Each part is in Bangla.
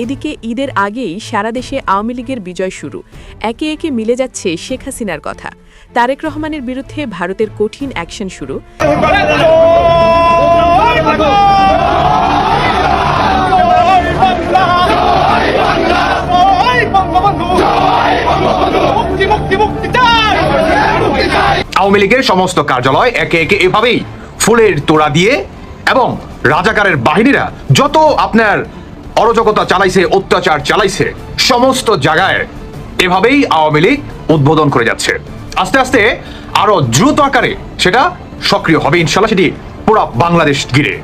এদিকে ঈদের আগেই সারা দেশে আওয়ামী লীগের বিজয় শুরু। একে একে মিলে যাচ্ছে শেখ হাসিনার কথা। তারেক রহমানের বিরুদ্ধে ভারতের কঠিন অ্যাকশন শুরু। আওয়ামী লীগের সমস্ত কার্যালয় একে একে এভাবেই ফুলের তোড়া দিয়ে এবং রাজাকারের বাহিনীরা যত আপনার অরাজকতা চালাইছে, অত্যাচার চালাইছে, সমস্ত জায়গায় এভাবেই আওয়ামী লীগ উদ্বোধন করে যাচ্ছে। আস্তে আস্তে আরো দ্রুত আকারে সেটা সক্রিয় হবে ইনশাল্লাহ, সেটি পুরো বাংলাদেশ ঘিরে।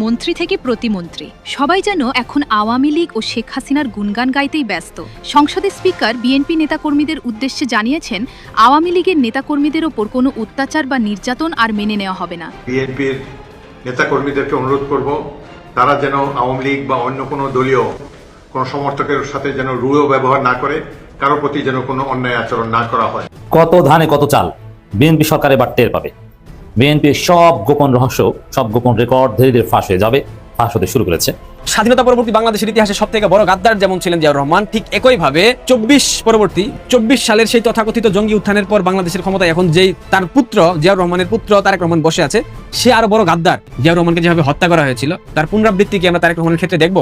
মন্ত্রী থেকে প্রতিমন্ত্রী সবাই যেন এখন আওয়ামী লীগ ও শেখ হাসিনার গুণগান গাইতেই ব্যস্ত। সংসদের স্পিকার বিএনপি নেতাকর্মীদের উদ্দেশ্যে জানিয়েছেন, আওয়ামী লীগের নেতাকর্মীদের ওপর কোনো অত্যাচার বা নির্যাতন আর মেনে নেওয়া হবে না। বিএনপির নেতাকর্মীদেরকে অনুরোধ করব, তারা যেন আওয়ামী লীগ বা অন্য কোনো দলীয় কোনো সমর্থকের সাথে যেন রূঢ় ব্যবহার না করে, কারো প্রতি যেন কোনো অন্যায় আচরণ না করা হয়। কত ধানে কত চাল বিএনপি সরকারে এবার টের পাবে। বিএনপির সব গোপন রহস্য, সব গোপন রেকর্ড ধীরে ধীরে ফাঁস হয়ে যাবে, ফাঁস হতে শুরু করেছে। স্বাধীনতা পরবর্তী বাংলাদেশের ইতিহাসে সবথেকে বড় গাদ্দার যেমন ছিলেন জিয়াউর রহমান, ঠিক একইভাবে 24 সালের সেই তথাকথিত জঙ্গি উত্থানের পর বাংলাদেশের ক্ষমতায় এখন যেই তার পুত্র জিয়াউর রহমানের পুত্র তারেক রহমান বসে আছে, সে আরো বড় গাদ্দার। জিয়াউর রহমানকে যেভাবে হত্যা করা হয়েছিল তার পুনরাবৃত্তি কি আমরা তারেক রহমানের ক্ষেত্রে দেখব?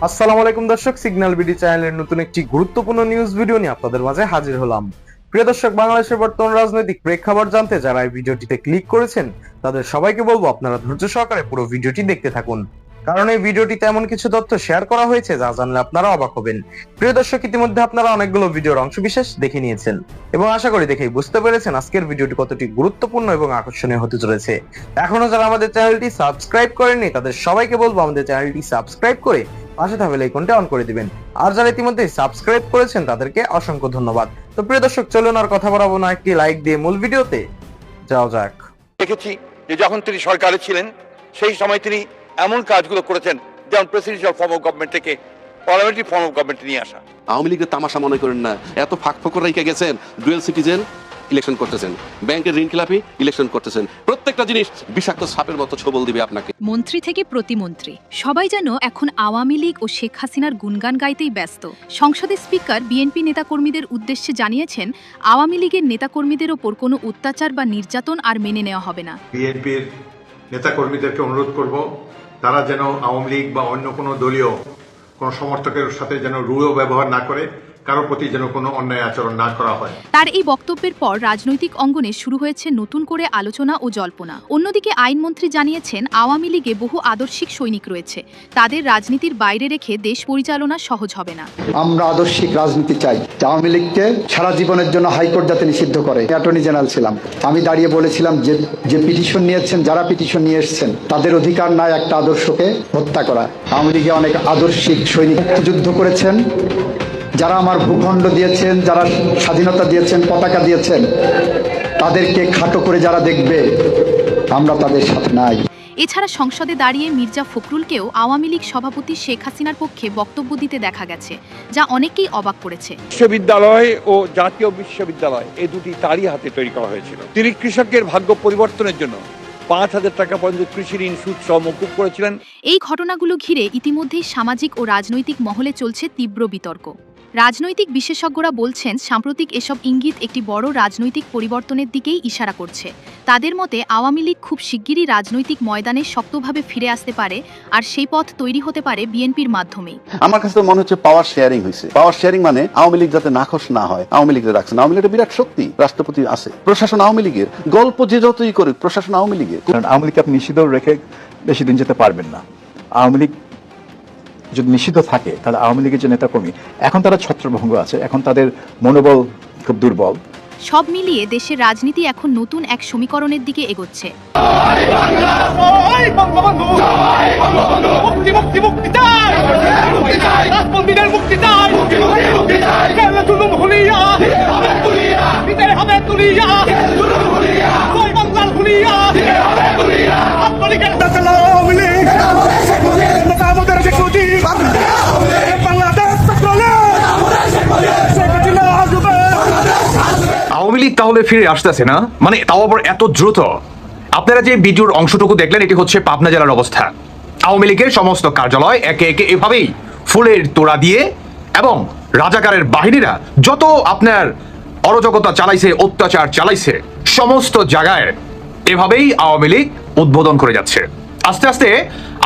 আসসালামু আলাইকুম দর্শক, সিগন্যাল বিডি চ্যানেলের নতুন একটি গুরুত্বপূর্ণ নিউজ ভিডিও নিয়ে আপনাদের মাঝে হাজির হলাম। প্রিয় দর্শক, বাংলাদেশের বর্তমান রাজনৈতিক প্রেক্ষাপট জানতে যারা এই ভিডিওটিতে ক্লিক করেছেন তাদের সবাইকে বলবো আপনারা ধৈর্য সহকারে পুরো ভিডিওটি দেখতে থাকুন, কারণ এই ভিডিওটিতে এমন কিছু তথ্য শেয়ার করা হয়েছে যা জানলে আপনারা অবাক হবেন। প্রিয় দর্শক, ইতিমধ্যে আপনারা অনেকগুলো ভিডিওর অংশবিশেষ দেখে নিয়েছেন এবং আশা করি দেখেই বুঝতে পেরেছেন আজকের ভিডিওটি কতটি গুরুত্বপূর্ণ এবং আকর্ষণীয় হতে চলেছে। এখনো যারা আমাদের চ্যানেলটি সাবস্ক্রাইব করেননি তাদের সবাইকে বলবো আমাদের চ্যানেলটি সাবস্ক্রাইব করে পাশে থাকা বেল আইকনটি অন করে দিবেন, আর যারা ইতিমধ্যে সাবস্ক্রাইব করেছেন তাদেরকে অসংখ্য ধন্যবাদ। তো প্রিয় দর্শক, চলুন আর কথা বাড়াবো না, একটি লাইক দিয়ে মূল ভিডিওতে যাওয়া যাক। দেখেছি যে যখন তিনি সরকারে ছিলেন সেই সময় তিনি এমন কাজগুলো করেছেন, যেমন প্রেসিডেন্সিয়াল ফর্ম অফ গভর্নমেন্ট থেকে পার্লামেন্টারি ফর্ম অফ গভর্নমেন্ট নিয়ে আসা। আওয়ামী লীগের তামাশা মনে করেন না, এত ফাঁক ফোকর রেখে গেছেন। ডুয়েল সিটিজেন ইলেকশন করতেছেন, ব্যাংকের ঋণ খেলাপি ইলেকশন করতেছেন, প্রত্যেকটা জিনিস বিষাক্ত সাপের মতো ছবল দিবে আপনাকে। মন্ত্রী থেকে প্রতিমন্ত্রী সবাই যেন এখন আওয়ামী লীগ ও শেখ হাসিনার গুণগান গাইতেই ব্যস্ত। সংসদের স্পিকার বিএনপি নেতাকর্মীদের উদ্দেশ্যে জানিয়েছেন, আওয়ামী লীগের নেতাকর্মীদের ওপর কোনো অত্যাচার বা নির্যাতন আর মেনে নেওয়া হবে না। বিএনপির নেতাকর্মীদেরকে অনুরোধ করব, তারা যেন আওয়ামী লীগ বা অন্য কোনো দলীয় কোনো সমর্থকের সাথে যেন রূঢ় ব্যবহার না করে, কারো প্রতি যেন কোনো অন্যায় আচরণ না করা হয়। তার এই বক্তব্যের পর রাজনৈতিক অঙ্গনে শুরু হয়েছে নতুন করে আলোচনা ও জল্পনা। অন্যদিকে আইনমন্ত্রী জানিয়েছেন, আওয়ামী লীগে বহু আদর্শিক সৈনিক রয়েছে, তাদের রাজনীতির বাইরে রেখে দেশ পরিচালনা সহজ হবে না। আমরা আদর্শিক রাজনীতি চাই। আওয়ামী লীগকে সারা জীবনের জন্য হাইকোর্ট যাতে নিষিদ্ধ করে। অ্যাটর্নি জেনারেল ছিলাম, আমি দাঁড়িয়ে বলেছিলাম যে পিটিশন নিয়েছেন, যারা পিটিশন নিয়ে এসেছেন তাদের অধিকার নাই একটা আদর্শকে হত্যা করা। আওয়ামী লীগে অনেক আদর্শিক সৈনিক যুদ্ধ করেছেন, যারা আমার ভূখণ্ড দিয়েছেন, যারা স্বাধীনতা দিয়েছেন, পতাকা দিয়েছেন, তাদেরকে খাটো করে যারা দেখবে আমরা তাদের সাথে নাই। এছাড়া সংসদে দাঁড়িয়ে মির্জা ফখরুলকেও আওয়ামী লীগ সভাপতি শেখ হাসিনার পক্ষে বক্তব্য দিতে দেখা গেছে, যা অনেকেই অবাক করেছে। বিশ্ববিদ্যালয় ও জাতীয় বিশ্ববিদ্যালয় এই দুটি তারই হাতে তৈরি করা হয়েছিল। তিনি কৃষকের ভাগ্য পরিবর্তনের জন্য 5,000 টাকা পর্যন্ত কৃষি ঋণ সুদ সহ মকুব করেছিলেন। এই ঘটনাগুলো ঘিরে ইতিমধ্যেই সামাজিক ও রাজনৈতিক মহলে চলছে তীব্র বিতর্ক। রাজনৈতিক বিশেষজ্ঞরা বলছেন, সাম্প্রতিক এসব ইঙ্গিত একটি বড় রাজনৈতিক পরিবর্তনের দিকেই ইশারা করছে। তাদের মতে আওয়ামী লীগ খুব শিগগিরই রাজনৈতিক ময়দানে শক্তভাবে ফিরে আসতে পারে, আর সেই পথ তৈরি হতে পারে বিএনপির মাধ্যমেই। আমার কাছে তো মনে হচ্ছে পাওয়ার শেয়ারিং হয়েছে। পাওয়ার শেয়ারিং মানে আওয়ামী লীগ যাতে নাখোশ না হয়, আওয়ামী লীগের রাখছেন। আওয়ামী লীগের বিরাট শক্তি, রাষ্ট্রপতি আছে, প্রশাসন আওয়ামী লীগের, গল্প যে যতই করুক প্রশাসন আওয়ামী লীগের। কারণ আওয়ামী লীগকে আপনি নিষিদ্ধ রেখে বেশি দিন যেতে পারবেন না। আওয়ামী লীগ যদি নিষিদ্ধ থাকে তাহলে আওয়ামী লীগের যে নেতাকর্মী এখন তারা ছত্রভঙ্গ আছে, এখন তাদের মনোবল খুব দুর্বল। সব মিলিয়ে দেশের রাজনীতি এখন নতুন এক সমীকরণের দিকে এগোচ্ছে। আওয়ামী লীগ তাহলে ফিরে আসতেছে না, মানে তাও আবার এত দ্রুত? আপনারা যে ভিডিওর অংশটুকু দেখলেন এটি হচ্ছে পাবনা জেলার অবস্থা। আওয়ামী লীগের সমস্ত কার্যালয় একে একে এভাবেই ফুলের তোড়া দিয়ে এবং রাজাকারের বাহিনীরা যত আপনার অরাজকতা চালাইছে, অত্যাচার চালাইছে, সমস্ত জায়গায় এভাবেই আওয়ামী লীগ উদ্বোধন করে যাচ্ছে। আস্তে আস্তে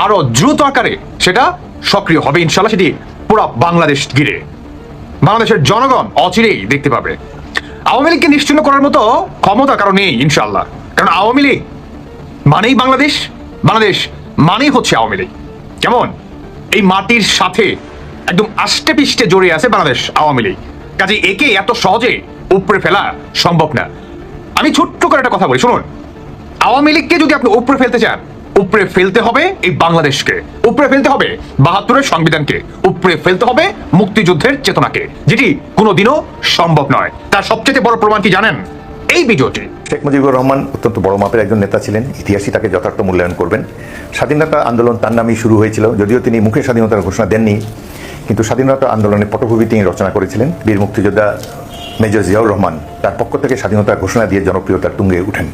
আরো দ্রুত আকারে সেটা সক্রিয় হবে ইনশাল্লাহ। সেটি পুরো বাংলাদেশ ঘিরে বাংলাদেশের জনগণ অচিরেই দেখতে পাবে। আওয়ামী লীগকে নিশ্চিহ্ন করার মতো ক্ষমতা কারো নেই ইনশাল্লাহ, কারণ আওয়ামী লীগ মানেই বাংলাদেশ, বাংলাদেশ মানেই হচ্ছে আওয়ামী লীগ। কেমন এই মাটির সাথে একদম আষ্টে পিষ্টে জড়িয়ে আছে বাংলাদেশ আওয়ামী লীগ, কাজে একে এত সহজে উপড়ে ফেলা সম্ভব না। আমি ছোট্ট করে একটা কথা বলি, শুনুন, আওয়ামী লীগকে যদি আপনি উপড়ে ফেলতে চান, উপড়ে ফেলতে হবে এই বাংলাদেশকে, উপড়ে ফেলতে হবে ৭২-এর সংবিধানকে, উপড়ে ফেলতে হবে মুক্তিযুদ্ধের চেতনাকে, যেটি কোনোদিনও সম্ভব নয়। তার সবচেয়ে বড় প্রমাণ কি জানেন? এই ভিডিওটি। শেখ মুজিবুর রহমান অত্যন্ত বড় মাপের একজন নেতা ছিলেন, ইতিহাসই তাকে যথার্থ মূল্যায়ন করবেন। স্বাধীনতা আন্দোলন তার নামেই শুরু হয়েছিল, যদিও তিনি মুখে স্বাধীনতার ঘোষণা দেননি, কিন্তু স্বাধীনতা আন্দোলনের পটভূমি তিনি রচনা করেছিলেন। বীর মুক্তিযোদ্ধা মেজর জিয়াউর রহমান তার পক্ষ থেকে স্বাধীনতার ঘোষণা দিয়ে জনপ্রিয়তার তুঙ্গে উঠেন।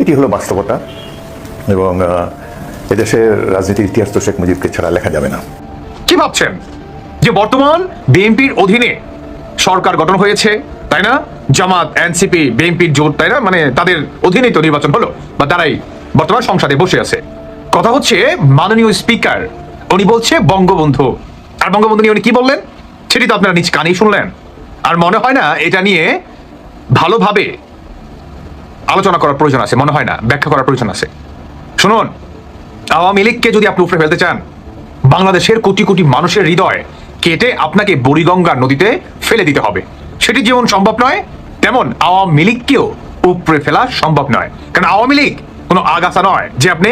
এটি হলো বাস্তবতা, এবং এদেশের রাজনীতির ইতিহাস তো শেখ মুজিবকে ছাড়া লেখা যাবে না। কি ভাবছেন যে বর্তমান বিএনপির অধীনে সরকার গঠন হয়েছে, তাই না? জামাত, এনসিপি, বিএনপির জোট, তাই না? মানে তাদের অধীনেই তো নির্বাচন হলো, বা তারাই বর্তমান সংসদে বসে আছে। কথা হচ্ছে মাননীয় স্পিকার উনি বলছে বঙ্গবন্ধু, আর বঙ্গবন্ধু নিয়ে উনি কি বললেন সেটি তো আপনারা নিজ কানেই শুনলেন। আর মনে হয় না এটা নিয়ে ভালোভাবে আলোচনা করার প্রয়োজন আছে, মনে হয় না ব্যাখ্যা করার প্রয়োজন আছে। শুনুন, আওয়ামী লীগকে যদি আপনি উপরে ফেলতে চান, বাংলাদেশের কোটি কোটি মানুষের হৃদয় কেটে আপনাকে বুড়িগঙ্গা নদীতে ফেলে দিতে হবে। সেটি যেমন সম্ভব নয়, তেমন আওয়ামী লীগকেও উপরে ফেলা সম্ভব নয়। কারণ আওয়ামী লীগ কোনো আগাছা নয় যে আপনি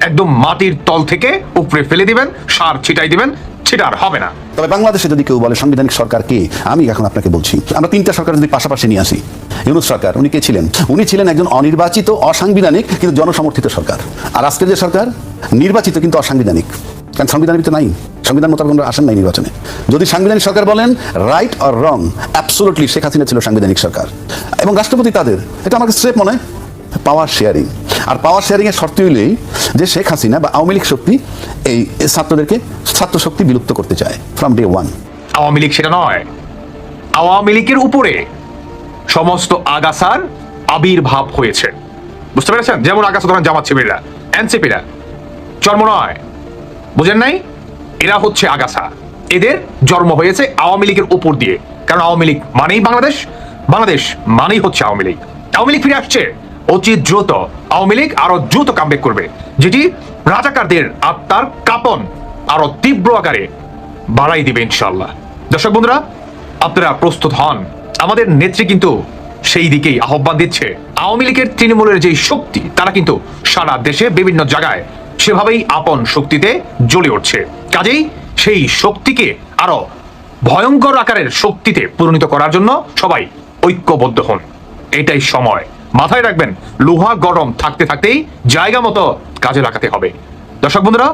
একদম মাটির তল থেকে উপরে ফেলে দিবেন, সার ছিটাই দিবেন, সেটা আর হবে না। তবে বাংলাদেশে যদি কেউ বলে সাংবিধানিক সরকার কে, আমি এখন আপনাকে বলছি, আমরা তিনটা সরকার যদি পাশাপাশি নিয়ে আসি, ইউনূস সরকার, উনি কে ছিলেন? উনি ছিলেন একজন অনির্বাচিত, অসাংবিধানিক কিন্তু জনসমর্থিত সরকার। আর আজকের যে সরকার নির্বাচিত কিন্তু অসাংবিধানিক, কারণ সংবিধানের ভিতরে নাই, সংবিধান মোতাবেক আমরা আসেন নাই নির্বাচনে। যদি সাংবিধানিক সরকার বলেন, right or wrong, absolutely Sheikh Hasina ছিল সাংবিধানিক সরকার, এবং রাষ্ট্রপতি তাদের, এটা আমাকে স্রেফ মনে হয় পাওয়ার শেয়ারিং। আর পাওয়ার শেয়ারিং এর শর্ত হইলেই যে শেখ হাসিনা বা আওয়ামী লীগ শক্তি এই ছাত্রদেরকে ছাত্র শক্তি বিলুপ্ত করতে চায় from day one. Awami League সেটা নয়। আওয়ামী লীগের উপরে সমস্ত আগাছার আবির্ভাব হয়েছে, বুঝতে পেরেছেন? যেমন আগাছা ধরেন জামাত শিবিররা, এনসিপিরা, জন্ম নয়, বুঝেন নাই? এরা হচ্ছে আগাছা, এদের জন্ম হয়েছে আওয়ামী লীগের উপর দিয়ে। কারণ আওয়ামী লীগ মানেই বাংলাদেশ, বাংলাদেশ মানেই হচ্ছে আওয়ামী লীগ। আওয়ামী লীগ ফিরে আসছে অতি দ্রুত, আওয়ামী লীগ আরো দ্রুত কামব্যাক করবে, যেটি রাজাকারদের আত্মার কাঁপন আরো তীব্র আকারে বাড়াই দিবে ইনশাআল্লাহ। দর্শক বন্ধুরা, আপনারা প্রস্তুত হন, আমাদের নেত্রী কিন্তু সেই দিকেই আহ্বান দিচ্ছে। আওয়ামী লীগের তৃণমূলের যে শক্তি, তারা কিন্তু সারা দেশে বিভিন্ন জায়গায় সেভাবেই আপন শক্তিতে জ্বলে উঠছে। কাজেই সেই শক্তিকে আরো ভয়ঙ্কর আকারের শক্তিতে পরিণত করার জন্য সবাই ঐক্যবদ্ধ হন, এটাই সময়। মাথায় রাখবেন, লোহা গরম থাকতে থাকতেই জায়গা মতো কাজে লাগাতে হবে। দর্শক বন্ধুরা,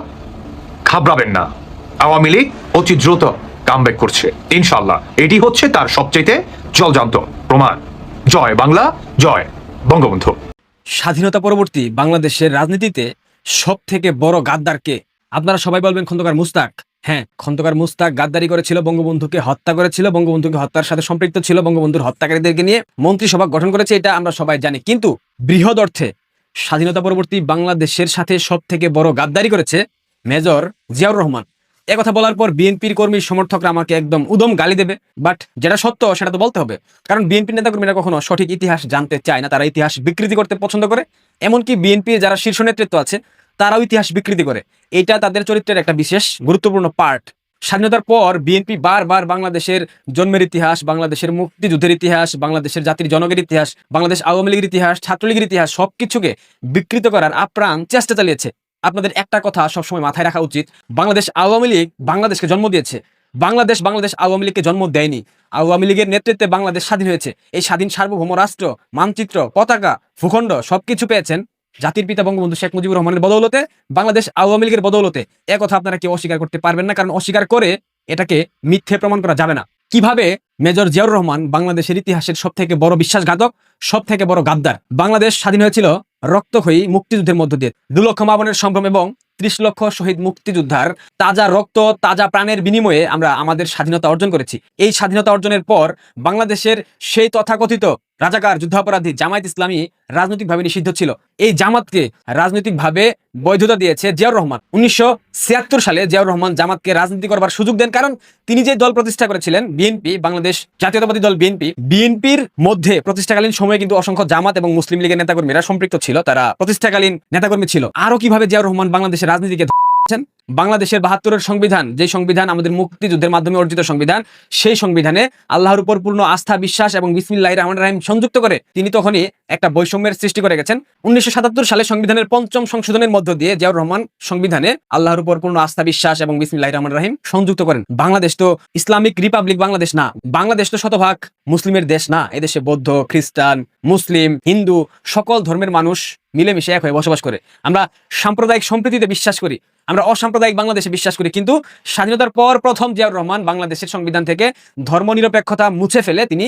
ঘাবড়াবেন না, আওয়ামী লীগ অতি দ্রুত কামব্যাক করছে ইনশাআল্লাহ। এটি হচ্ছে তার সবচেয়ে জলজান্ত প্রমাণ। জয় বাংলা, জয় বঙ্গবন্ধু। স্বাধীনতা পরবর্তী বাংলাদেশের রাজনীতিতে সব থেকে বড় গাদ্দারকে? আপনারা সবাই বলবেন খন্দকার মুস্তাক। হ্যাঁ, খন্দকার মুস্তাক গাদ্দারি করেছিল, বঙ্গবন্ধুকে হত্যা করেছিল, বঙ্গবন্ধুকে হত্যার সাথে সম্পৃক্ত ছিল, বঙ্গবন্ধুর হত্যাকারীদেরকে নিয়ে মন্ত্রিসভা গঠন করেছে, এটা আমরা সবাই জানি। কিন্তু বৃহৎ অর্থে স্বাধীনতা পরবর্তী বাংলাদেশের সাথে সব থেকে বড় গাদ্দারি করেছে মেজর জিয়াউর রহমান। একথা বলার পর বিএনপির কর্মী সমর্থকরা আমাকে একদম উদম গালি দেবে, বাট যেটা সত্য সেটা তো বলতে হবে। কারণ বিএনপির নেতাকর্মীরা কখনো সঠিক ইতিহাস জানতে চায় না, তারা ইতিহাস বিকৃতি করতে পছন্দ করে। এমনকি বিএনপির যারা শীর্ষ নেতৃত্ব আছে তারাও ইতিহাস বিকৃতি করে, এটা তাদের চরিত্রের একটা বিশেষ গুরুত্বপূর্ণ পার্ট। স্বাধীনতার পর বিএনপি বারবার বাংলাদেশের জন্মের ইতিহাস, বাংলাদেশের মুক্তিযুদ্ধের ইতিহাস, বাংলাদেশের জাতির জনগের ইতিহাস, বাংলাদেশ আওয়ামী লীগের ইতিহাস, ছাত্রলীগের ইতিহাস সবকিছুকে বিকৃত করার আপ্রাণ চেষ্টা চালিয়েছে। আপনাদের একটা কথা সবসময় মাথায় রাখা উচিত, বাংলাদেশ আওয়ামী লীগ বাংলাদেশকে জন্ম দিয়েছে, বাংলাদেশ আওয়ামী লীগকে জন্ম দেয়নি। আওয়ামী লীগের নেতৃত্বে বাংলাদেশ স্বাধীন হয়েছে। এই স্বাধীন সার্বভৌম রাষ্ট্র, মানচিত্র, পতাকা, ভূখণ্ড সবকিছু পেয়েছেন জাতির পিতা বঙ্গবন্ধু শেখ মুজিবুর রহমানের বদৌলতে, বাংলাদেশ আওয়ামী লীগের বদৌলতে। একথা আপনারা কেউ অস্বীকার করতে পারবেন না, কারণ অস্বীকার করে এটাকে মিথ্যে প্রমাণ করা যাবে না। কিভাবে মেজর জিয়াউর রহমান বাংলাদেশের ইতিহাসের সব থেকে বড় বিশ্বাসঘাতক, সব থেকে বড় গাদ্দার। বাংলাদেশ স্বাধীন হয়েছিল রক্তক্ষয়ী মুক্তিযুদ্ধের মধ্য দিয়ে, 2 লক্ষ মা বোনের সম্ভ্রম এবং ৩০ লক্ষ শহীদ মুক্তিযোদ্ধার তাজা রক্ত, তাজা প্রাণের বিনিময়ে আমরা আমাদের স্বাধীনতা অর্জন করেছি। এই স্বাধীনতা অর্জনের পর বাংলাদেশের সেই তথাকথিত রাজাকার যুদ্ধাপরাধী জামায়াত ইসলামী রাজনৈতিকভাবে নিষিদ্ধ ছিল। এই জামাতকে রাজনৈতিকভাবে বৈধতা দিয়েছে জিয়াউর রহমান। 1976 সালে জিয়াউর রহমান জামাতকে রাজনীতি করবার সুযোগ দেন, কারণ তিনি যে দল প্রতিষ্ঠা করেছিলেন বিএনপি, বাংলাদেশ জাতীয়তাবাদী দল বিএনপির মধ্যে প্রতিষ্ঠাকালীন সময়ে কিন্তু অসংখ্য জামাত এবং মুসলিম লীগের নেতাকর্মীরা সম্পৃক্ত ছিল, তারা প্রতিষ্ঠাকালীন নেতাকর্মী ছিল। আরো কিভাবে জিয়াউর রহমান বাংলাদেশের রাজনীতিকে বাংলাদেশের ৭২-এর সংবিধান, যে সংবিধান আমাদের মুক্তিযুদ্ধের মাধ্যমে অর্জিত সংবিধান, সেই সংবিধানে আল্লাহর উপর পূর্ণ আস্থা, বিশ্বাস এবং বিসমিল্লাহির রহমানির রহিম সংযুক্ত করে তিনি তখনই একটা বৈষম্যের সৃষ্টি করে গেছেন। 1977 সালে সংবিধানের ৫ম সংশোধনের মধ্য দিয়ে জিয়াউর রহমান সংবিধানে আল্লাহর উপর পূর্ণ আস্থা, বিশ্বাস এবং বিসমিল্লাহির রহমানির রহিম সংযুক্ত করেন। বাংলাদেশ তো ইসলামিক রিপাবলিক বাংলাদেশ না, বাংলাদেশ তো শতভাগ মুসলিমের দেশ না। এদেশে বৌদ্ধ, খ্রিস্টান, মুসলিম, হিন্দু সকল ধর্মের মানুষ মিলেমিশে এক হয়ে বসবাস করে। আমরা সাম্প্রদায়িক সম্প্রীতিতে বিশ্বাস করি, আমরা অসাম্প্রদায়িক বাংলাদেশে বিশ্বাস করি। কিন্তু স্বাধীনতার পর প্রথম জিয়াউর রহমান বাংলাদেশের সংবিধান থেকে ধর্মনিরপেক্ষতা মুছে ফেলে তিনি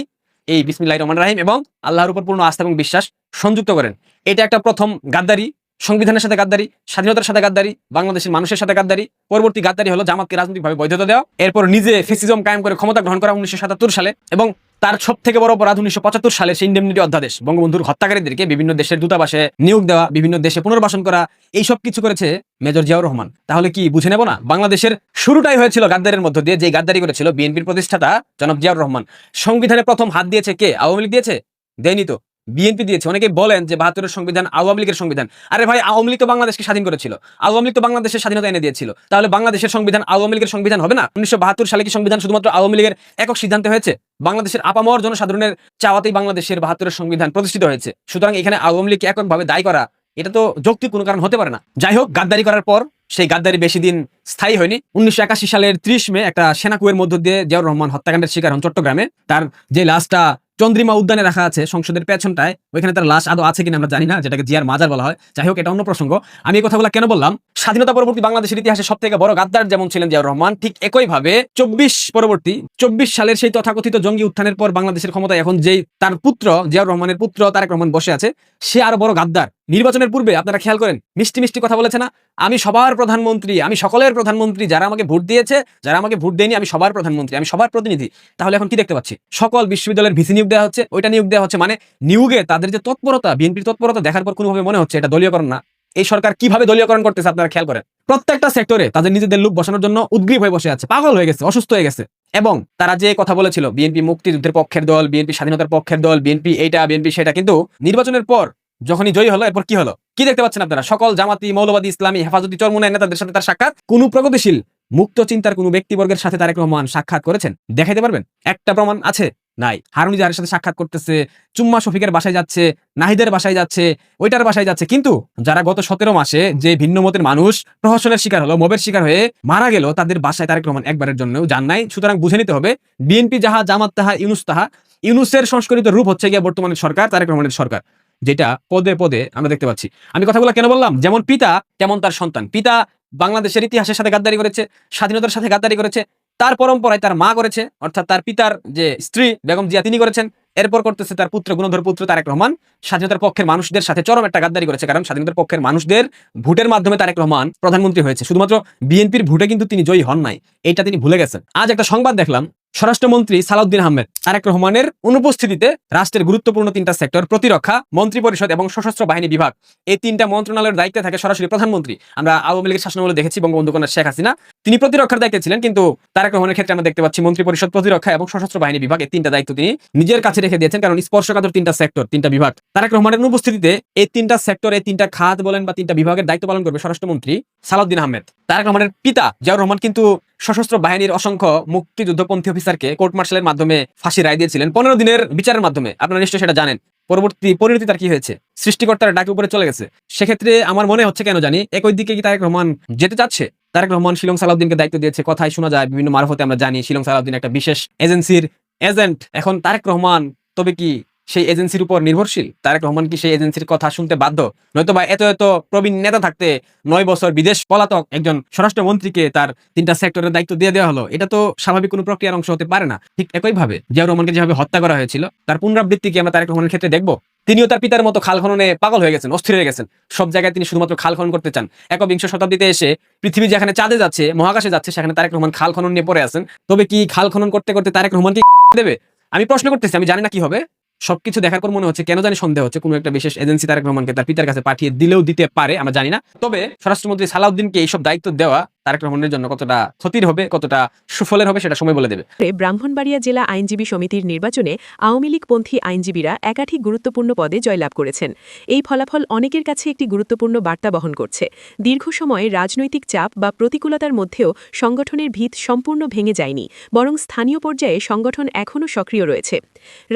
এই বিসমিল্লাহির রহমানির রহিম এবং আল্লাহর উপর পূর্ণ আস্থা এবং বিশ্বাস সংযুক্ত করেন। এটা একটা প্রথম গাদ্দারি, সংবিধানের সাথে গাদ্দারি, স্বাধীনতার সাথে গাদ্দারি, বাংলাদেশের মানুষের সাথে গাদ্দারি। পরবর্তী গাদ্দারি হলো জামাতকে রাজনৈতিকভাবে বৈধতা দেওয়া, এরপর নিজে ফ্যাসিজম কায়েম করে ক্ষমতা গ্রহণ করা 1977 সালে, এবং তার সব থেকে বড় অপরাধ 1975 সালে সেই ইন্ডেমনিটি অধ্যাদেশ, বঙ্গবন্ধুর হত্যাকারীদেরকে বিভিন্ন দেশের দূতাবাসে নিয়োগ দেওয়া, বিভিন্ন দেশে পুনর্বাসন করা, এইসব কিছু করেছে মেজর জিয়াউর রহমান। তাহলে কি বুঝে নেব না? বাংলাদেশের শুরুটাই হয়েছিল গাদ্দারের মধ্য দিয়ে, যে গাদ্দারি করেছিল বিএনপির প্রতিষ্ঠাতা জনাব জিয়াউর রহমান। সংবিধানে প্রথম হাত দিয়েছে কে? আওয়ামী লীগ দিয়েছে? দেয়নি তো, বিএনপি দিয়েছে। অনেকে বলেন যে ৭২-এর সংবিধান আওয়ামী লীগের সংবিধান। আরে ভাই, আওয়ামী লীগ তো বাংলাদেশকে স্বাধীন করেছিল, আওয়ামী লীগ তো বাংলাদেশের স্বাধীনতা এনে দিয়েছিল। তাহলে বাংলাদেশের সংবিধান আওয়ামী লীগের সংবিধান হবে না? 1972 সালে কি সংবিধান শুধুমাত্র আওয়ামী লীগের একক সিদ্ধান্তে হয়েছে? বাংলাদেশের আপামর জনসাধারণের চাওয়াতেই বাংলাদেশের ৭২-এর সংবিধান প্রতিষ্ঠিত হয়েছে। সুতরাং এখানে আওয়ামী লীগকে এককভাবে দায়ী করা, এটা তো যৌক্তিক কোনো কারণ হতে পারে না। যাই হোক, গাদ্দারি করার পর সেই গাদ্দারি বেশি দিন স্থায়ী হয়নি। 1981 সালের 30 মে একটা সেনাকুয়ের মধ্য দিয়ে জিয়াউর রহমান হত্যাকাণ্ডের শিকার হন চট্টগ্রামে। তার যে লাশটা চন্দ্রিমা উদ্যানে রাখা আছে সংসদের পেছনটায়, ওইখানে তার লাশ আদৌ আছে কিনা আমরা জানি না, যেটাকে জিয়ার মাজার বলা হয়। যাই হোক, এটা অন্য প্রসঙ্গ। আমি এই কথাগুলো কেন বললাম? স্বাধীনতা পরবর্তী বাংলাদেশের ইতিহাসে সব থেকে বড় গাদ্দার যেমন ছিলেন জিয়াউর রহমান, ঠিক একইভাবে 24 সালের সেই তথাকথিত জঙ্গি উত্থানের পর বাংলাদেশের ক্ষমতায় এখন যেই তার পুত্র জিয়াউর রহমানের পুত্র তারেক রহমান বসে আছে, সে আরো বড় গাদ্দার। নির্বাচনের পূর্বে আপনারা খেয়াল করেন, মিষ্টি মিষ্টি কথা বলেছে না, আমি সবার প্রধানমন্ত্রী, আমি সকলের প্রধানমন্ত্রী, যারা আমাকে ভোট দিয়েছে, যারা আমাকে ভোট দেয়নি, আমি সবার প্রধানমন্ত্রী, আমি সবার প্রতিনিধি। তাহলে এখন কি দেখতে পাচ্ছি? সকল বিশ্ববিদ্যালয়ের ভিসি নিয়োগ দেওয়া হচ্ছে, ওইটা নিয়োগ দেওয়া হচ্ছে, মানে নিয়োগে তাদের যে তৎপরতা, বিএনপির তৎপরতা দেখার পর কোনোভাবে মনে হচ্ছে এটা দলীয়করণ না। এই সরকার কিভাবে দলীয়করণ করতেছে আপনারা খেয়াল করেন। প্রত্যেকটা সেক্টরে তাদের নিজেদের লোক বসানোর জন্য উদ্গ্রীব হয়ে বসে আছে, পাগল হয়ে গেছে, অসুস্থ হয়ে গেছে। এবং তারা যে কথা বলেছিল বিএনপি মুক্তিযুদ্ধের পক্ষের দল, বিএনপি স্বাধীনতার পক্ষের দল, বিএনপি এইটা, বিএনপি সেটা, কিন্তু নির্বাচনের পর যখনই জয়ী হলো, এরপর কি হলো? কি দেখতে পাচ্ছেন আপনারা? সকল জামাতি, মৌলবাদী, ইসলামী, হেফাজতি, চরমুনায় নেতাদের সাথে তার সাক্ষাৎ। কোন প্রগতিশীল মুক্ত চিন্তার কোন ব্যক্তিবর্গের সাথে তারেক রহমান সাক্ষাৎ করেছেন? দেখাইতে পারবেন? একটা প্রমাণ আছে? নাই। হারুন ইজাহারের সাথে সাক্ষাৎ করতেছে, চুম্মা শফিকের বাসায় যাচ্ছে, নাহিদের বাসায় যাচ্ছে, ওইটার বাসায় যাচ্ছে, কিন্তু যারা গত 17 মাসে যে ভিন্ন মতের মানুষ প্রহসনের শিকার হলো, মবের শিকার হয়ে মারা গেল, তাদের বাসায় তারেক রহমান একবারের জন্যও যান নাই। সুতরাং বুঝে নিতে হবে, বিএনপি যাহা, জামাত তাহা, ইউনুস তাহা। ইউনুসের সংস্করিত রূপ হচ্ছে গিয়ে বর্তমানের সরকার, তারেক রহমানের সরকার, যেটা পদে পদে আমরা দেখতে পাচ্ছি। আমি কথাগুলো কেন বললাম? যেমন পিতা তেমন তার সন্তান। পিতা বাংলাদেশের ইতিহাসের সাথে গাদ্দারি করেছে, স্বাধীনতার সাথে গাদ্দারি করেছে, তার পরম্পরায় তার মা করেছে, অর্থাৎ তার পিতার যে স্ত্রী বেগম জিয়া তিনি করেছেন, এরপর করতেছে তার পুত্র, গুণধর পুত্র তারেক রহমান। স্বাধীনতার পক্ষের মানুষদের সাথে চরম একটা গাদ্দারি করেছে, কারণ স্বাধীনতার পক্ষের মানুষদের ভোটের মাধ্যমে তারেক রহমান প্রধানমন্ত্রী হয়েছে, শুধুমাত্র বিএনপির ভোটে কিন্তু তিনি জয়ী হন নাই, এটা তিনি ভুলে গেছেন। আজ একটা সংবাদ দেখলাম, স্বরাষ্ট্রমন্ত্রী সালাউদ্দিন আহমেদ তারেক রহমানের অনুপস্থিতিতে রাষ্ট্রের গুরুত্বপূর্ণ 3টা সেক্টর, প্রতিরক্ষা, মন্ত্রী পরিষদ এবং সশস্ত্র বাহিনী বিভাগ, এই 3টা মন্ত্রণালয়ের দায়িত্বে থাকে সরাসরি প্রধানমন্ত্রী। আমরা আওয়ামী লীগের শাসনামলে দেখেছি বঙ্গবন্ধু কন্যা শেখ হাসিনা তিনি প্রতিরক্ষার দায়িত্বে ছিলেন, কিন্তু তারেক রহমানের ক্ষেত্রে আমরা দেখতে পাচ্ছি মন্ত্রী পরিষদ, প্রতিরক্ষা এবং সশস্ত্র বাহিনী বিভাগ, এই 3টা দায়িত্ব তিনি নিজের কাছে রেখে দিয়েছেন, কারণ স্পর্শকাতর 3টা সেক্টর, 3টা বিভাগ। তারেক রহমানের অনুপস্থিতিতে এই 3টা সেক্টর, এই 3টা খাত বলেন বা 3টা বিভাগের দায়িত্ব পালন করবে স্বরাষ্ট্রমন্ত্রী সালাউদ্দিন আহমেদ। তারেক রহমানের পিতা জিয়াউর রহমান কিন্তু সশস্ত্র বাহিনীর অসংখ্য মুক্তিযুদ্ধপন্থী অফিসারকে কোর্ট মার্শালের মাধ্যমে ফাঁসি রায় দিয়েছিলেন 15 দিনের বিচারের মাধ্যমে। আপনারা নিশ্চয়ই সেটা জানেন। পরবর্তী পরিণতি তার কি হয়েছে? সৃষ্টিকর্তার ডাকে উপরে চলে গেছে। সেক্ষেত্রে আমার মনে হচ্ছে, কেন জানি, একই দিকে কি তারেক রহমান যেতে চাচ্ছে? তারেক রহমান শিলং সালাউদ্দিনকে দায়িত্ব দিয়েছে, কথাই শোনা যায়, বিভিন্ন মারফতে আমরা জানি শিলং সালাউদ্দিন একটা বিশেষ এজেন্সির এজেন্ট। এখন তারেক রহমান তবে কি সেই এজেন্সির উপর নির্ভরশীল? তারেক রহমান কি সেই এজেন্সির কথা শুনতে বাধ্য? নয়তোবা এত প্রবীণ নেতা থাকতে 9 বছর বিদেশ পলাতক একজন স্বরাষ্ট্রমন্ত্রীকে তার 3টা সেক্টরের দায়িত্ব দিয়ে দেওয়া হলো, এটা তো স্বাভাবিক কোনো প্রক্রিয়ার অংশ হতে পারে না। ঠিক একইভাবে জিয়াউর রহমানকে যেভাবে হত্যা করা হয়েছিল, তার পুনরাবৃত্তি কি আমরা তারেক রহমানের ক্ষেত্রে দেখবো? তিনিও তার পিতার মতো খাল খননে পাগল হয়ে গেছেন, অস্থির হয়ে গেছেন। সব জায়গায় তিনি শুধুমাত্র খাল খনন করতে চান। একবিংশ শতাব্দীতে এসে পৃথিবী যেখানে চাঁদে যাচ্ছে, মহাকাশে যাচ্ছে, সেখানে তারেক রহমান খাল খনন নিয়ে পড়ে আছেন। তবে কি খাল খনন করতে করতে তারেক রহমান কি দেবে? আমি প্রশ্ন করতেছি, আমি জানি না কি হবে। সবকিছু দেখার পর মনে হচ্ছে, কেন জানি সন্দেহ হচ্ছে, কোনো একটা বিশেষ এজেন্সি তারেক রহমানকে তার পিতার কাছে পাঠিয়ে দিলেও দিতে পারে, আমরা জানি না। তবে স্বরাষ্ট্রমন্ত্রী সালাউদ্দিনকে এইসব দায়িত্ব দেওয়া তারেক রহমানের জন্য কতটা ক্ষতির হবে, কতটা সুফলের হবে, সেটা সময় বলে দেবে। ব্রাহ্মণবাড়িয়া জেলা আইনজীবী সমিতির নির্বাচনে আওয়ামী লীগপন্থী আইনজীবীরা একাধিক গুরুত্বপূর্ণ পদে জয়লাভ করেছেন। এই ফলাফল অনেকের কাছে একটি গুরুত্বপূর্ণ বার্তা বহন করছে। দীর্ঘ সময় রাজনৈতিক চাপ বা প্রতিকূলতার মধ্যেও সংগঠনের ভিত সম্পূর্ণ ভেঙে যায়নি, বরং স্থানীয় পর্যায়ে সংগঠন এখনও সক্রিয় রয়েছে।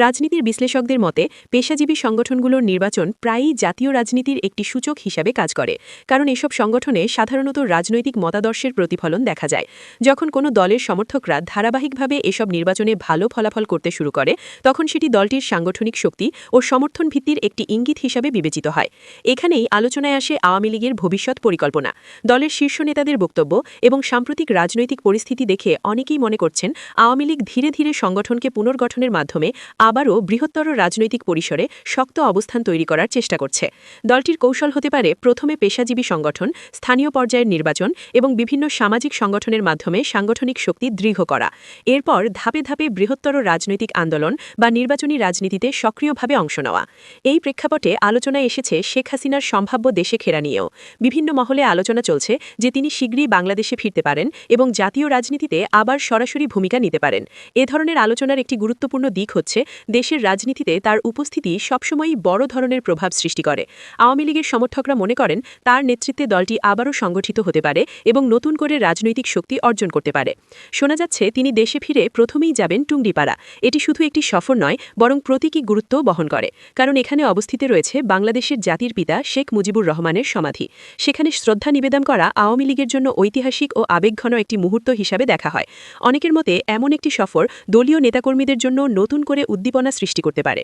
রাজনীতির বিশ্লেষকদের মতে পেশাজীবী সংগঠনগুলোর নির্বাচন প্রায়ই জাতীয় রাজনীতির একটি সূচক হিসাবে কাজ করে, কারণ এসব সংগঠনে সাধারণত রাজনৈতিক মতাদর্শের প্রতিফলন দেখা যায়। যখন কোনো দলের সমর্থকরা ধারাবাহিকভাবে এসব নির্বাচনে ভালো ফলাফল করতে শুরু করে, তখন সেটি দলটির সাংগঠনিক শক্তি ও সমর্থন ভিত্তির একটি ইঙ্গিত হিসাবে বিবেচিত হয়। এখানেই আলোচনায় আসে আওয়ামী লীগের ভবিষ্যৎ পরিকল্পনা। দলের শীর্ষ নেতাদের বক্তব্য এবং সাম্প্রতিক রাজনৈতিক পরিস্থিতি দেখে অনেকেই মনে করছেন আওয়ামী লীগ ধীরে ধীরে সংগঠনকে পুনর্গঠনের মাধ্যমে আবারও বৃহত্তর রাজনৈতিক পরিসরে শক্ত অবস্থান তৈরি করার চেষ্টা করছে। দলটির কৌশল হতে পারে প্রথমে পেশাজীবী সংগঠন, স্থানীয় পর্যায়ের নির্বাচন এবং বিভিন্ন সামাজিক সংগঠনের মাধ্যমে সাংগঠনিক শক্তি দৃঢ় করা। এরপর ধাপে ধাপে বৃহত্তর রাজনৈতিক আন্দোলন বা নির্বাচনী রাজনীতিতে সক্রিয়ভাবে অংশ নেওয়া। এই প্রেক্ষাপটে আলোচনায় এসেছে শেখ হাসিনার সম্ভাব্য দেশে ফেরা নিয়েও। বিভিন্ন মহলে আলোচনা চলছে যে তিনি শীঘ্রই বাংলাদেশে ফিরতে পারেন এবং জাতীয় রাজনীতিতে আবার সরাসরি ভূমিকা নিতে পারেন। এ ধরনের আলোচনার একটি গুরুত্বপূর্ণ দিক হচ্ছে দেশের রাজনীতিতে তার উপস্থিতি সবসময়ই বড় ধরনের প্রভাব সৃষ্টি করে। আওয়ামী লীগের সমর্থকরা মনে করেন তার নেতৃত্বে দলটি আবারও সংগঠিত হতে পারে এবং নতুন করে রাজনৈতিক শক্তি অর্জন করতে পারে। শোনা যাচ্ছে তিনি দেশে ফিরে প্রথমেই যাবেন টুঙ্গিপাড়া। এটি শুধু একটি সফর নয়, বরং প্রতীকী গুরুত্ব বহন করে, কারণ এখানে অবস্থিত রয়েছে বাংলাদেশের জাতির পিতা শেখ মুজিবুর রহমানের সমাধি। সেখানে শ্রদ্ধা নিবেদন করা আওয়ামী লীগের জন্য ঐতিহাসিক ও আবেগঘন একটি মুহূর্ত হিসাবে দেখা হয়। অনেকের মতে এমন একটি সফর দলীয় নেতাকর্মীদের জন্য নতুন করে উদ্দীপনা সৃষ্টি করতে পারে।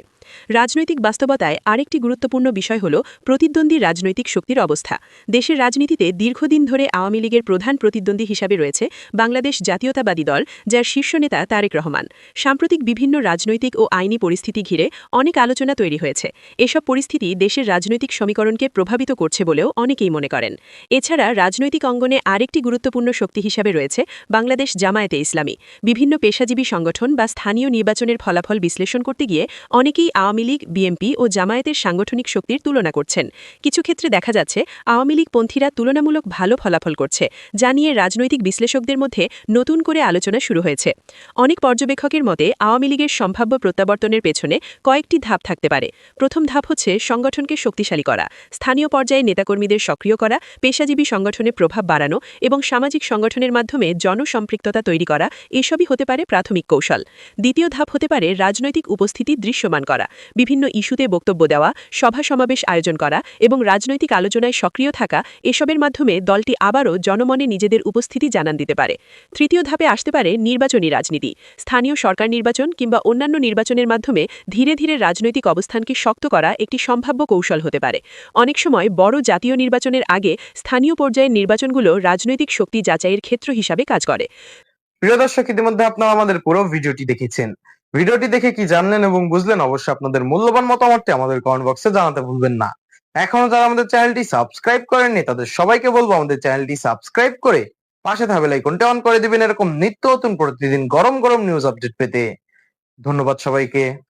রাজনৈতিক বাস্তবতায় আরেকটি গুরুত্বপূর্ণ বিষয় হল প্রতিদ্বন্দ্বী রাজনৈতিক শক্তির অবস্থা। দেশের রাজনীতিতে দীর্ঘদিন ধরে আওয়ামী লীগের প্রধান প্রতিদ্বন্দ্বী হিসাবে রয়েছে বাংলাদেশ জাতীয়তাবাদী দল, যার শীর্ষ নেতা তারেক রহমান। সাম্প্রতিক বিভিন্ন রাজনৈতিক ও আইনি পরিস্থিতি ঘিরে অনেক আলোচনা তৈরি হয়েছে। এসব পরিস্থিতি দেশের রাজনৈতিক সমীকরণকে প্রভাবিত করছে বলেও অনেকেই মনে করেন। এছাড়া রাজনৈতিক অঙ্গনে আরেকটি গুরুত্বপূর্ণ শক্তি হিসাবে রয়েছে বাংলাদেশ জামায়াতে ইসলামী। বিভিন্ন পেশাজীবী সংগঠন বা স্থানীয় নির্বাচনের ফলাফল বিশ্লেষণ করতে গিয়ে অনেকেই আওয়ামী লীগ, বিএনপি ও জামায়াতের সাংগঠনিক শক্তির তুলনা করছেন। কিছু ক্ষেত্রে দেখা যাচ্ছে আওয়ামী লীগ পন্থীরা তুলনামূলক ভালো ফলাফল করছে, যা নিয়ে রাজনৈতিক বিশ্লেষকদের মধ্যে নতুন করে আলোচনা শুরু হয়েছে। অনেক পর্যবেক্ষকের মতে আওয়ামী লীগের সম্ভাব্য প্রত্যাবর্তনের পেছনে কয়েকটি ধাপ থাকতে পারে। প্রথম ধাপ হচ্ছে সংগঠনকে শক্তিশালী করা, স্থানীয় পর্যায়ে নেতাকর্মীদের সক্রিয় করা, পেশাজীবী সংগঠনে প্রভাব বাড়ানো এবং সামাজিক সংগঠনের মাধ্যমে জনসম্পৃক্ততা তৈরি করা, এসবই হতে পারে প্রাথমিক কৌশল। দ্বিতীয় ধাপ হতে পারে রাজনৈতিক উপস্থিতি দৃশ্যমান করা, বিভিন্ন ইস্যুতে বক্তব্য দেওয়া, সভা সমাবেশ আয়োজন করা এবং রাজনৈতিক আলোচনায় সক্রিয় থাকা। এসবের মাধ্যমে দলটি আবারও জনমনে নিজেদের উপস্থিতি জানান দিতে পারে। তৃতীয় ধাপে আসতে পারে নির্বাচনী রাজনীতি। স্থানীয় সরকার নির্বাচন কিংবা অন্যান্য নির্বাচনের মাধ্যমে ধীরে ধীরে রাজনৈতিক অবস্থানকে শক্ত করা একটি সম্ভাব্য কৌশল হতে পারে। অনেক সময় বড় জাতীয় নির্বাচনের আগে স্থানীয় পর্যায়ের নির্বাচনগুলো রাজনৈতিক শক্তি যাচাইয়ের ক্ষেত্র হিসাবে কাজ করে। প্রিয় দর্শক, ইতিমধ্যে আপনারা আমাদের পুরো ভিডিওটি দেখেছেন। ভিডিওটি দেখে কি জানলেন এবং বুঝলেন অবশ্যই আপনাদের মূল্যবান মতামতটি আমাদের কমেন্ট বক্সে জানাতে ভুলবেন না। এখনো যারা আমাদের চ্যানেলটি সাবস্ক্রাইব করেননি তাদের সবাইকে বলবো আমাদের চ্যানেলটি সাবস্ক্রাইব করে পাশে থাকা বেল আইকনটি অন করে দিবেন এরকম নিত্য নতুন প্রতিদিন গরম গরম নিউজ আপডেট পেতে। ধন্যবাদ সবাইকে।